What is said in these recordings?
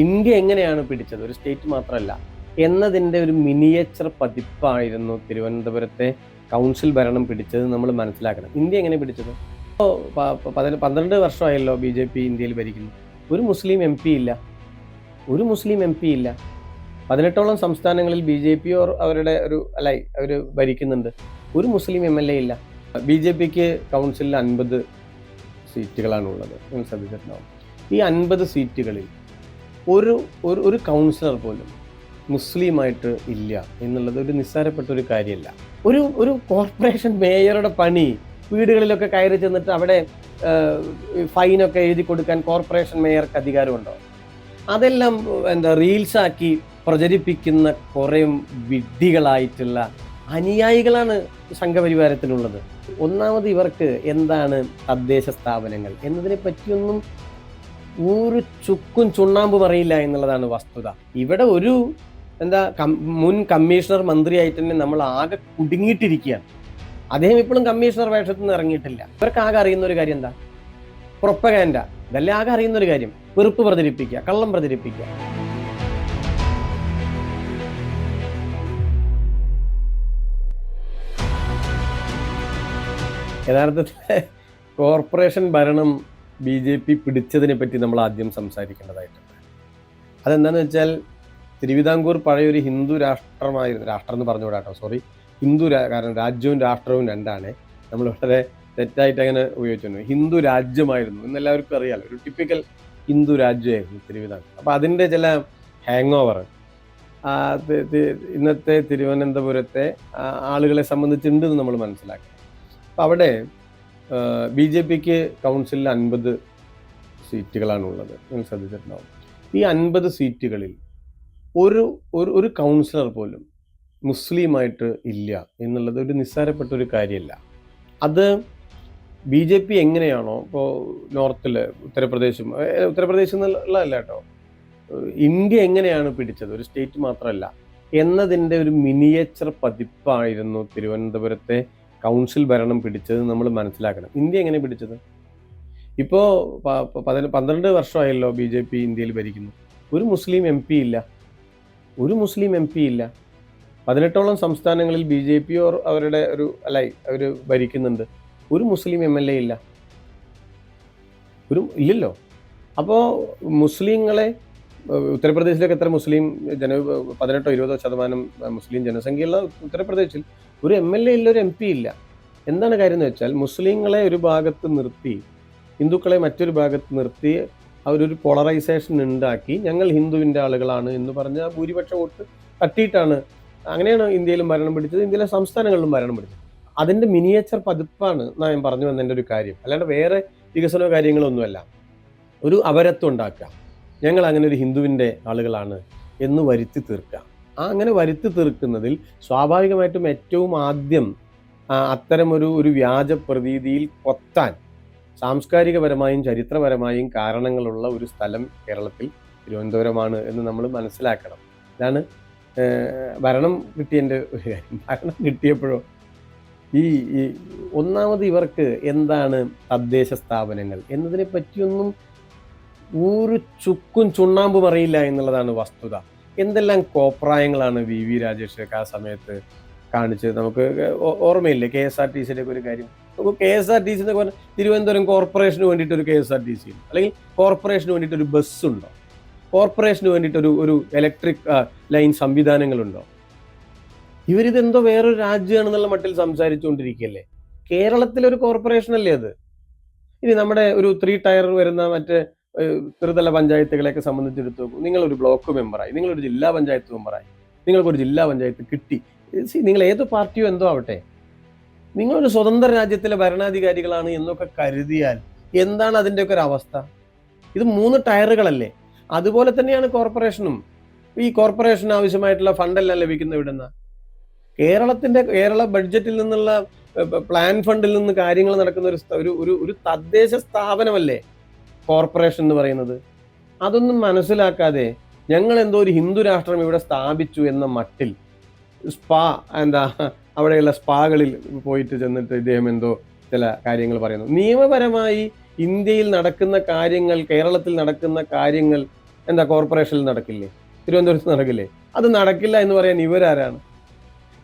India എങ്ങനെയാണ് പിടിച്ചത്, ഒരു സ്റ്റേറ്റ് മാത്രമല്ല എന്നതിൻ്റെ ഒരു മിനിയേച്ചർ പതിപ്പായിരുന്നു തിരുവനന്തപുരത്തെ കൗൺസിൽ ഭരണം പിടിച്ചത്. നമ്മൾ മനസ്സിലാക്കണം ഇന്ത്യ എങ്ങനെ പിടിച്ചത്. ഇപ്പോൾ 12 വർഷമായല്ലോ BJP ഇന്ത്യയിൽ ഭരിക്കുന്നു. ഒരു മുസ്ലിം എം പി ഇല്ല, ഒരു മുസ്ലിം എം പി ഇല്ല. 18ഓളം സംസ്ഥാനങ്ങളിൽ BJP അവരുടെ അവർ ഭരിക്കുന്നുണ്ട്. ഒരു മുസ്ലിം MLA ഇല്ല. BJPക്ക് കൗൺസിലിൽ 50 സീറ്റുകളാണുള്ളത്. നിങ്ങൾ ശ്രദ്ധിച്ചിട്ടുണ്ടാവും. ഈ 50 സീറ്റുകളിൽ ഒരു കൗൺസിലർ പോലും മുസ്ലിമായിട്ട് ഇല്ല എന്നുള്ളത് ഒരു നിസ്സാരപ്പെട്ട ഒരു കാര്യമല്ല. ഒരു കോർപ്പറേഷൻ മേയറുടെ പണി വീടുകളിലൊക്കെ കയറി ചെന്നിട്ട് അവിടെ ഫൈനൊക്കെ എഴുതി കൊടുക്കാൻ കോർപ്പറേഷൻ മേയർക്ക് അധികാരമുണ്ടോ? അതെല്ലാം റീൽസാക്കി പ്രചരിപ്പിക്കുന്ന കുറേ വിഡ്ഢികളായിട്ടുള്ള അനുയായികളാണ് സംഘപരിവാരത്തിനുള്ളത്. ഒന്നാമത് ഇവർക്ക് എന്താണ് തദ്ദേശ സ്ഥാപനങ്ങൾ എന്നതിനെ പറ്റിയൊന്നും ഒരു ചുക്കും ചുണ്ണാമ്പും അറിയില്ല എന്നുള്ളതാണ് വസ്തുത. ഇവിടെ ഒരു മുൻ കമ്മീഷണർ മന്ത്രിയായിട്ട് തന്നെ നമ്മൾ ആകെ കുടുങ്ങിയിട്ടിരിക്കുകയാണ്. അദ്ദേഹം ഇപ്പോഴും കമ്മീഷണർ വേഷത്തിൽ നിന്ന് ഇറങ്ങിയിട്ടില്ല. ഇവർക്ക് ആകെ അറിയുന്ന ഒരു കാര്യം എന്താ? പ്രൊപ്പഗാൻഡ. ഇതല്ലേ ആകെ അറിയുന്ന ഒരു കാര്യം. വെറുപ്പ് പ്രചരിപ്പിക്കുക, കള്ളം പ്രചരിപ്പിക്കുക. യഥാർത്ഥത്തിൽ കോർപ്പറേഷൻ ഭരണം BJP പിടിച്ചതിനെ പറ്റി നമ്മൾ ആദ്യം സംസാരിക്കേണ്ടതായിട്ടുണ്ട്. അതെന്താണെന്ന് വെച്ചാൽ തിരുവിതാംകൂർ പഴയൊരു ഹിന്ദു രാഷ്ട്രമായിരുന്നു. രാഷ്ട്രം എന്ന് പറഞ്ഞുകൂടാട്ടോ, സോറി, കാരണം രാജ്യവും രാഷ്ട്രവും രണ്ടാണ്. നമ്മൾ വളരെ തെറ്റായിട്ട് അങ്ങനെ ഉപയോഗിച്ചിരുന്നു. ഹിന്ദു രാജ്യമായിരുന്നു എന്നെല്ലാവർക്കും അറിയാലോ. ഒരു ടിപ്പിക്കൽ ഹിന്ദു രാജ്യമായിരുന്നു തിരുവിതാംകൂർ. അപ്പോൾ അതിൻ്റെ ചില ഹാങ് ഓവർ ഇന്നത്തെ തിരുവനന്തപുരത്തെ ആളുകളെ സംബന്ധിച്ചുണ്ടെന്ന് നമ്മൾ മനസ്സിലാക്കി. അപ്പോൾ അവിടെ BJPക്ക് കൗൺസിലിൽ 50 സീറ്റുകളാണുള്ളത്. നിങ്ങൾ ശ്രദ്ധിച്ചിട്ടുണ്ടാവും. ഈ 50 സീറ്റുകളിൽ ഒരു കൗൺസിലർ പോലും മുസ്ലിമായിട്ട് ഇല്ല എന്നുള്ളത് ഒരു നിസ്സാരപ്പെട്ട ഒരു കാര്യമല്ല. അത് BJP എങ്ങനെയാണോ ഇപ്പോൾ നോർത്തിൽ ഉത്തർപ്രദേശ് എന്നുള്ളതല്ല കേട്ടോ, ഇന്ത്യ എങ്ങനെയാണ് പിടിച്ചത്, ഒരു സ്റ്റേറ്റ് മാത്രമല്ല എന്നതിൻ്റെ ഒരു മിനിയേച്ചർ പതിപ്പായിരുന്നു തിരുവനന്തപുരത്തെ കൗൺസിൽ ഭരണം പിടിച്ചത്. നമ്മൾ മനസ്സിലാക്കണം ഇന്ത്യ എങ്ങനെ പിടിച്ചത്. ഇപ്പോൾ 12 വർഷമായല്ലോ BJP ഇന്ത്യയിൽ ഭരിക്കുന്നു. ഒരു മുസ്ലിം എം പി ഇല്ല, ഒരു മുസ്ലിം എം പി ഇല്ല. 18ഓളം സംസ്ഥാനങ്ങളിൽ BJP അവരുടെ അവർ ഭരിക്കുന്നുണ്ട്. ഒരു മുസ്ലിം MLA ഇല്ല, ഇല്ലല്ലോ. അപ്പോൾ മുസ്ലിങ്ങളെ ഉത്തർപ്രദേശിലൊക്കെ എത്ര മുസ്ലിം 18-20% മുസ്ലിം ജനസംഖ്യയുള്ള ഉത്തർപ്രദേശിൽ ഒരു MLA ഇല്ല, ഒരു MP ഇല്ല. എന്താണ് കാര്യം എന്ന് വെച്ചാൽ മുസ്ലിങ്ങളെ ഒരു ഭാഗത്ത് നിർത്തി ഹിന്ദുക്കളെ മറ്റൊരു ഭാഗത്ത് നിർത്തി അവരൊരു പോളറൈസേഷൻ ഉണ്ടാക്കി ഞങ്ങൾ ഹിന്ദുവിൻ്റെ ആളുകളാണ് എന്ന് പറഞ്ഞ ഭൂരിപക്ഷം വോട്ട് തട്ടിയിട്ടാണ്. അങ്ങനെയാണ് ഇന്ത്യയിലും ഭരണം പിടിച്ചത്, ഇന്ത്യയിലെ സംസ്ഥാനങ്ങളിലും ഭരണം പിടിച്ചത്. അതിൻ്റെ മിനിയേച്ചർ പതിപ്പാണ് ഞാൻ പറഞ്ഞു വന്നതിൻ്റെ ഒരു കാര്യം. അല്ലാണ്ട് വേറെ വികസനമോ കാര്യങ്ങളൊന്നുമല്ല. ഒരു അപരത്വം ഉണ്ടാക്കുക, ഞങ്ങൾ അങ്ങനെ ഒരു ഹിന്ദുവിൻ്റെ ആളുകളാണ് എന്ന് വരുത്തി തീർക്കുക. അങ്ങനെ വരുത്തി തീർക്കുന്നതിൽ സ്വാഭാവികമായിട്ടും ഏറ്റവും ആദ്യം അത്തരം ഒരു വ്യാജ പ്രതീതിയിൽ കൊത്താൻ സാംസ്കാരികപരമായും ചരിത്രപരമായും കാരണങ്ങളുള്ള ഒരു സ്ഥലം കേരളത്തിൽ തിരുവനന്തപുരമാണ് എന്ന് നമ്മൾ മനസ്സിലാക്കണം. ഇതാണ് ഭരണം കിട്ടിയതിൻ്റെ ഒരു കാര്യം. ഭരണം കിട്ടിയപ്പോഴോ ഈ ഒന്നാമത് ഇവർക്ക് എന്താണ് തദ്ദേശ സ്ഥാപനങ്ങൾ എന്നതിനെ പറ്റിയൊന്നും ഒരു ചുക്കും ചുണ്ണാമ്പും അറിയില്ല എന്നുള്ളതാണ് വസ്തുത. എന്തെല്ലാം കോപ്രായങ്ങളാണ് VV രാജേഷൊക്കെ ആ സമയത്ത് കാണിച്ചത്. നമുക്ക് ഓർമ്മയില്ലേ KSRTCയുടെ ഒരു കാര്യം. നമുക്ക് KSRTC എന്നൊക്കെ പറഞ്ഞാൽ തിരുവനന്തപുരം കോർപ്പറേഷന് വേണ്ടിയിട്ട് ഒരു KSRTC ഉണ്ട്, അല്ലെങ്കിൽ കോർപ്പറേഷന് വേണ്ടിയിട്ട് ഒരു ബസ്സുണ്ടോ, കോർപ്പറേഷന് വേണ്ടിയിട്ട് ഒരു ഇലക്ട്രിക് ലൈൻ സംവിധാനങ്ങളുണ്ടോ? ഇവരിതെന്തോ വേറൊരു രാജ്യമാണെന്നുള്ള മട്ടിൽ സംസാരിച്ചുകൊണ്ടിരിക്കുകയല്ലേ. കേരളത്തിലൊരു കോർപ്പറേഷൻ അല്ലേ അത്. ഇനി നമ്മുടെ ഒരു 3 ടയർ വരുന്ന മറ്റേ ത്രിതല പഞ്ചായത്തുകളെയൊക്കെ സംബന്ധിച്ചെടുത്ത് നോക്കും. നിങ്ങളൊരു ബ്ലോക്ക് മെമ്പറായി, നിങ്ങളൊരു ജില്ലാ പഞ്ചായത്ത് മെമ്പറായി, നിങ്ങൾക്കൊരു ജില്ലാ പഞ്ചായത്ത് കിട്ടി. നിങ്ങൾ ഏത് പാർട്ടിയോ എന്തോ ആവട്ടെ, നിങ്ങളൊരു സ്വതന്ത്ര രാജ്യത്തിലെ ഭരണാധികാരികളാണ് എന്നൊക്കെ കരുതിയാൽ എന്താണ് അതിൻ്റെയൊക്കെ ഒരു അവസ്ഥ? ഇത് 3 ടയറുകളല്ലേ. അതുപോലെ തന്നെയാണ് കോർപ്പറേഷനും. ഈ കോർപ്പറേഷന് ആവശ്യമായിട്ടുള്ള ഫണ്ടെല്ലാം ലഭിക്കുന്ന ഇവിടുന്ന് കേരള ബഡ്ജറ്റിൽ നിന്നുള്ള പ്ലാൻ ഫണ്ടിൽ നിന്ന് കാര്യങ്ങൾ നടക്കുന്ന ഒരു തദ്ദേശ സ്ഥാപനമല്ലേ കോർപ്പറേഷൻ എന്ന് പറയുന്നത്. അതൊന്നും മനസ്സിലാക്കാതെ ഞങ്ങൾ എന്തോ ഒരു ഹിന്ദു രാഷ്ട്രം ഇവിടെ സ്ഥാപിച്ചു എന്ന മട്ടിൽ അവിടെയുള്ള സ്പാകളിൽ പോയിട്ട് ചെന്നിട്ട് ഇദ്ദേഹം എന്തോ ചില കാര്യങ്ങൾ പറയുന്നു. നിയമപരമായി ഇന്ത്യയിൽ നടക്കുന്ന കാര്യങ്ങൾ, കേരളത്തിൽ നടക്കുന്ന കാര്യങ്ങൾ എന്താ കോർപ്പറേഷനിൽ നടക്കില്ലേ, തിരുവനന്തപുരത്ത് നടക്കില്ലേ? അത് നടക്കില്ല എന്ന് പറയാൻ ഇവരാരാണ്?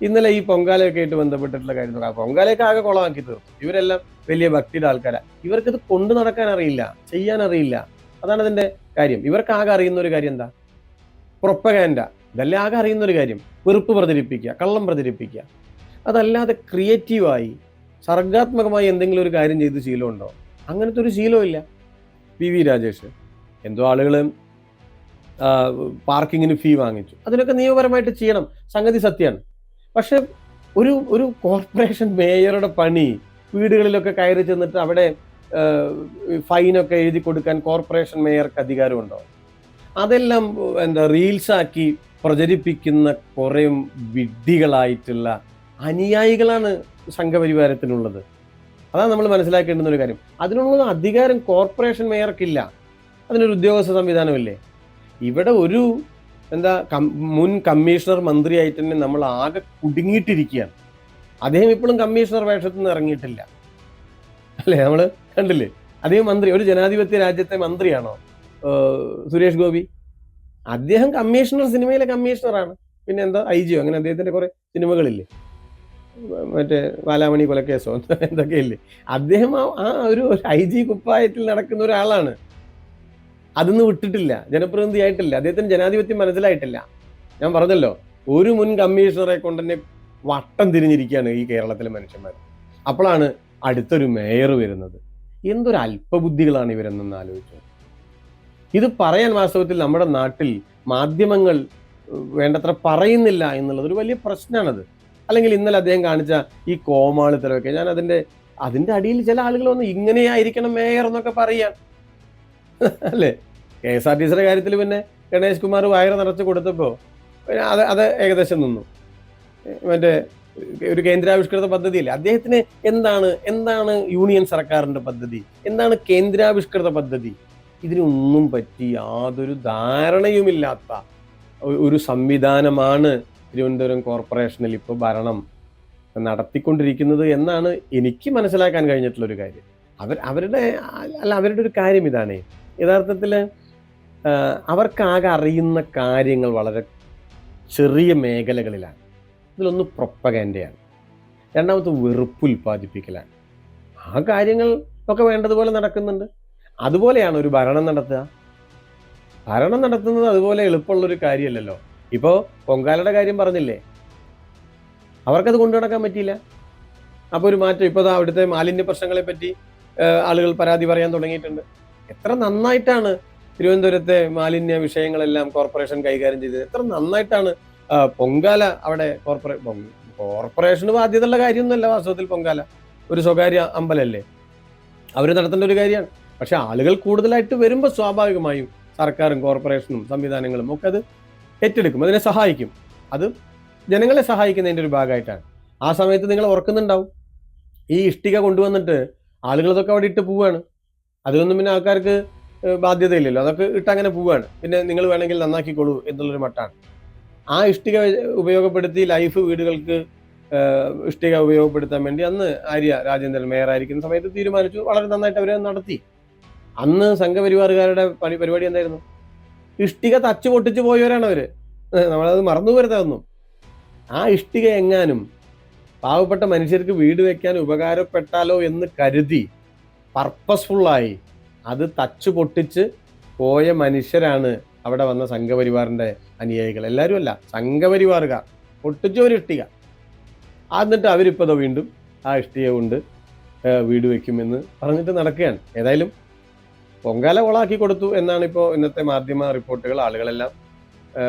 ഇന്നലെ ഈ പൊങ്കാലയൊക്കെ ആയിട്ട് ബന്ധപ്പെട്ടിട്ടുള്ള കാര്യം നോക്കാം. പൊങ്കാലയൊക്കെ ആകെ കുളമാക്കി തീർത്തു. ഇവരെല്ലാം വലിയ ഭക്തിയുടെ ആൾക്കാരാ. ഇവർക്കിത് കൊണ്ടു നടക്കാൻ അറിയില്ല, ചെയ്യാൻ അറിയില്ല. അതാണ് അതിന്റെ കാര്യം. ഇവർക്ക് ആകെ അറിയുന്ന ഒരു കാര്യം എന്താ? പ്രൊപ്പഗാൻഡ. ഇതല്ലേ ആകെ അറിയുന്ന ഒരു കാര്യം. വെറുപ്പ് പ്രചരിപ്പിക്കുക, കള്ളം പ്രചരിപ്പിക്കുക. അതല്ലാതെ ക്രിയേറ്റീവായി സർഗാത്മകമായി എന്തെങ്കിലും ഒരു കാര്യം ചെയ്ത് ശീലമുണ്ടോ? അങ്ങനത്തെ ഒരു ശീലമില്ല. വി രാജേഷ് എന്തോ ആളുകൾ പാർക്കിങ്ങിന് ഫീ വാങ്ങിച്ചു, അതിനൊക്കെ നിയമപരമായിട്ട് ചെയ്യണം, സംഗതി സത്യമാണ്. പക്ഷെ ഒരു ഒരു കോർപ്പറേഷൻ മേയറുടെ പണി വീടുകളിലൊക്കെ കയറി ചെന്നിട്ട് അവിടെ ഫൈനൊക്കെ എഴുതി കൊടുക്കാൻ കോർപ്പറേഷൻ മേയർക്ക് അധികാരമുണ്ടോ? അതെല്ലാം എന്താ റീൽസാക്കി പ്രചരിപ്പിക്കുന്ന കുറേ വിഡ്ഢികളായിട്ടുള്ള അനുയായികളാണ് സംഘപരിവാരത്തിനുള്ളത്. അതാണ് നമ്മൾ മനസ്സിലാക്കേണ്ടുന്ന ഒരു കാര്യം. അതിനുള്ള അധികാരം കോർപ്പറേഷൻ മേയർക്കില്ല. അതിനൊരു ഉദ്യോഗസ്ഥ സംവിധാനമില്ലേ? ഇവിടെ ഒരു മുൻ കമ്മീഷണർ മന്ത്രിയായിട്ട് തന്നെ നമ്മൾ ആകെ കുടുങ്ങിയിട്ടിരിക്കുകയാണ്. അദ്ദേഹം ഇപ്പോഴും കമ്മീഷണർ വേഷത്തിൽ നിന്ന് ഇറങ്ങിയിട്ടില്ല അല്ലേ? നമ്മൾ കണ്ടില്ലേ? അദ്ദേഹം മന്ത്രി, ഒരു ജനാധിപത്യ രാജ്യത്തെ മന്ത്രിയാണോ സുരേഷ് ഗോപി? അദ്ദേഹം കമ്മീഷണർ, സിനിമയിലെ കമ്മീഷണറാണ്. പിന്നെ എന്താ IG അങ്ങനെ അദ്ദേഹത്തിന്റെ കുറെ സിനിമകളില്ലേ, മറ്റേ വാലാമണി കൊലക്കേസോ എന്തൊക്കെയില്ലേ? അദ്ദേഹം ആ ഒരു IG കുപ്പായത്തിൽ നടക്കുന്ന ഒരാളാണ്. അതൊന്നും വിട്ടിട്ടില്ല, ജനപ്രതിനിധി ആയിട്ടില്ല, അദ്ദേഹത്തിന് ജനാധിപത്യം മനസ്സിലായിട്ടില്ല. ഞാൻ പറഞ്ഞല്ലോ, ഒരു മുൻ കമ്മീഷണറെ കൊണ്ട് തന്നെ വട്ടം തിരിഞ്ഞിരിക്കുകയാണ് ഈ കേരളത്തിലെ മനുഷ്യന്മാർ. അപ്പോഴാണ് അടുത്തൊരു മേയർ വരുന്നത്. എന്തൊരു അല്പബുദ്ധികളാണ് ഇവരെന്നൊന്ന് ആലോചിച്ചു. ഇത് പറയാൻ വാസ്തവത്തിൽ നമ്മുടെ നാട്ടിൽ മാധ്യമങ്ങൾ വേണ്ടത്ര പറയുന്നില്ല എന്നുള്ളത് ഒരു വലിയ പ്രശ്നമാണത്. അല്ലെങ്കിൽ ഇന്നലെ അദ്ദേഹം കാണിച്ച ഈ കോമാളിത്തരമൊക്കെ, ഞാൻ അതിന്റെ അടിയിൽ ചില ആളുകൾ വന്ന് ഇങ്ങനെയായിരിക്കണം മേയർ എന്നൊക്കെ പറയാൻ അല്ലേ? KSRTCയുടെ കാര്യത്തിൽ പിന്നെ ഗണേഷ് കുമാർ വയറ് നിറച്ച് കൊടുത്തപ്പോൾ അത് ഏകദേശം നിന്നു. മറ്റേ ഒരു കേന്ദ്രാവിഷ്കൃത പദ്ധതിയില്ലേ, അദ്ദേഹത്തിന് എന്താണ് യൂണിയൻ സർക്കാരിന്റെ പദ്ധതി, എന്താണ് കേന്ദ്രാവിഷ്കൃത പദ്ധതി? ഇതിനൊന്നും പറ്റി യാതൊരു ധാരണയുമില്ലാത്ത ഒരു സംവിധാനമാണ് തിരുവനന്തപുരം കോർപ്പറേഷനിൽ ഇപ്പോൾ ഭരണം നടത്തിക്കൊണ്ടിരിക്കുന്നത് എന്നാണ് എനിക്ക് മനസ്സിലാക്കാൻ കഴിഞ്ഞിട്ടുള്ള ഒരു കാര്യം. അവരുടെ ഒരു കാര്യം ഇതാണ്, യഥാർത്ഥത്തിൽ അവർക്കാകെ അറിയുന്ന കാര്യങ്ങൾ വളരെ ചെറിയ മേഖലകളിലാണ്. ഇതിലൊന്ന് പ്രൊപ്പഗാൻഡയാണ്, രണ്ടാമത്തെ വെറുപ്പ് ഉൽപ്പാദിപ്പിക്കലാണ്. ആ കാര്യങ്ങൾ ഒക്കെ വേണ്ടതുപോലെ നടക്കുന്നുണ്ട്. അതുപോലെയാണ് ഒരു ഭരണം നടത്തുക. ഭരണം നടത്തുന്നത് അതുപോലെ എളുപ്പമുള്ളൊരു കാര്യമല്ലല്ലോ. ഇപ്പോൾ പൊങ്കാലയുടെ കാര്യം പറഞ്ഞില്ലേ, അവർക്കത് കൊണ്ടു നടക്കാൻ പറ്റിയില്ല. അപ്പോൾ ഒരു മാറ്റം. ഇപ്പോൾ അവിടുത്തെ മാലിന്യ പ്രശ്നങ്ങളെ പറ്റി ആളുകൾ പരാതി പറയാൻ തുടങ്ങിയിട്ടുണ്ട്. എത്ര നന്നായിട്ടാണ് തിരുവനന്തപുരത്തെ മാലിന്യ വിഷയങ്ങളെല്ലാം കോർപ്പറേഷൻ കൈകാര്യം ചെയ്തത്. എത്ര നന്നായിട്ടാണ് പൊങ്കാല അവിടെ കോർപ്പറേഷന് ബാധ്യതയുള്ള കാര്യമൊന്നുമല്ല വാസ്തവത്തിൽ. പൊങ്കാല ഒരു സ്വകാര്യ അമ്പലല്ലേ, അവർ നടത്തേണ്ട ഒരു കാര്യമാണ്. പക്ഷെ ആളുകൾ കൂടുതലായിട്ട് വരുമ്പോൾ സ്വാഭാവികമായും സർക്കാരും കോർപ്പറേഷനും സംവിധാനങ്ങളും ഒക്കെ അത് ഏറ്റെടുക്കും, അതിനെ സഹായിക്കും. അത് ജനങ്ങളെ സഹായിക്കുന്നതിൻ്റെ ഒരു ഭാഗമായിട്ടാണ്. ആ സമയത്ത് നിങ്ങൾ ഓർക്കുന്നുണ്ടാവും, ഈ ഇഷ്ടിക കൊണ്ടുവന്നിട്ട് ആളുകളതൊക്കെ അവിടെ ഇട്ട് പോവുകയാണ്. അതിലൊന്നും പിന്നെ ആൾക്കാർക്ക് ബാധ്യതയില്ലല്ലോ, അതൊക്കെ ഇട്ട് അങ്ങനെ പോവുകയാണ്. പിന്നെ നിങ്ങൾ വേണമെങ്കിൽ നന്നാക്കിക്കൊള്ളൂ എന്നുള്ളൊരു മട്ടാണ്. ആ ഇഷ്ടിക ഉപയോഗപ്പെടുത്തി ലൈഫ് വീടുകൾക്ക് ഇഷ്ടിക ഉപയോഗപ്പെടുത്താൻ വേണ്ടി അന്ന് ആര്യ രാജേന്ദ്രൻ മേയറായിരിക്കുന്ന സമയത്ത് തീരുമാനിച്ചു. വളരെ നന്നായിട്ട് അവർ നടത്തി. അന്ന് സംഘപരിവാറുകാരുടെ പരിപാടി എന്തായിരുന്നു? ഇഷ്ടിക തച്ചു പൊട്ടിച്ചു പോയവരാണ് അവര്. നമ്മളത് മറന്നു പോരുതാതൊന്നും. ആ ഇഷ്ടിക എങ്ങാനും പാവപ്പെട്ട മനുഷ്യർക്ക് വീട് വെക്കാൻ ഉപകാരപ്പെട്ടാലോ എന്ന് കരുതി പർപ്പസ്ഫുള്ളായി അത് തച്ചു പൊട്ടിച്ച് പോയ മനുഷ്യരാണ് അവിടെ വന്ന സംഘപരിവാറിന്റെ അനുയായികൾ. എല്ലാവരും അല്ല, സംഘപരിവാറുകാർ പൊട്ടിച്ചു ഒരു ഇഷ്ടിക. എന്നിട്ട് അവരിപ്പോൾ വീണ്ടും ആ ഇഷ്ടിക കൊണ്ട് വീട് വയ്ക്കുമെന്ന് പറഞ്ഞിട്ട് നടക്കുകയാണ്. ഏതായാലും പൊങ്കാല കൊളാക്കി കൊടുത്തു എന്നാണ് ഇപ്പോൾ ഇന്നത്തെ മാധ്യമ റിപ്പോർട്ടുകൾ. ആളുകളെല്ലാം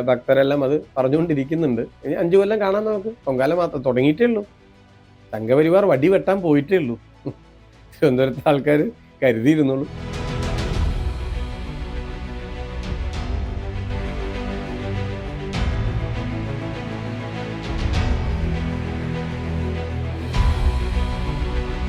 ഭക്തരെല്ലാം അത് പറഞ്ഞുകൊണ്ടിരിക്കുന്നുണ്ട്. ഇനി 5 കൊല്ലം കാണാൻ നമുക്ക്. പൊങ്കാല മാത്രം തുടങ്ങിയിട്ടേ ഉള്ളൂ. സംഘപരിവാർ വടി വെട്ടാൻ പോയിട്ടേ ഉള്ളൂ. തിരുവനന്തപുരത്തെ ആൾക്കാർ കരുതിയിരുന്നുള്ളൂ.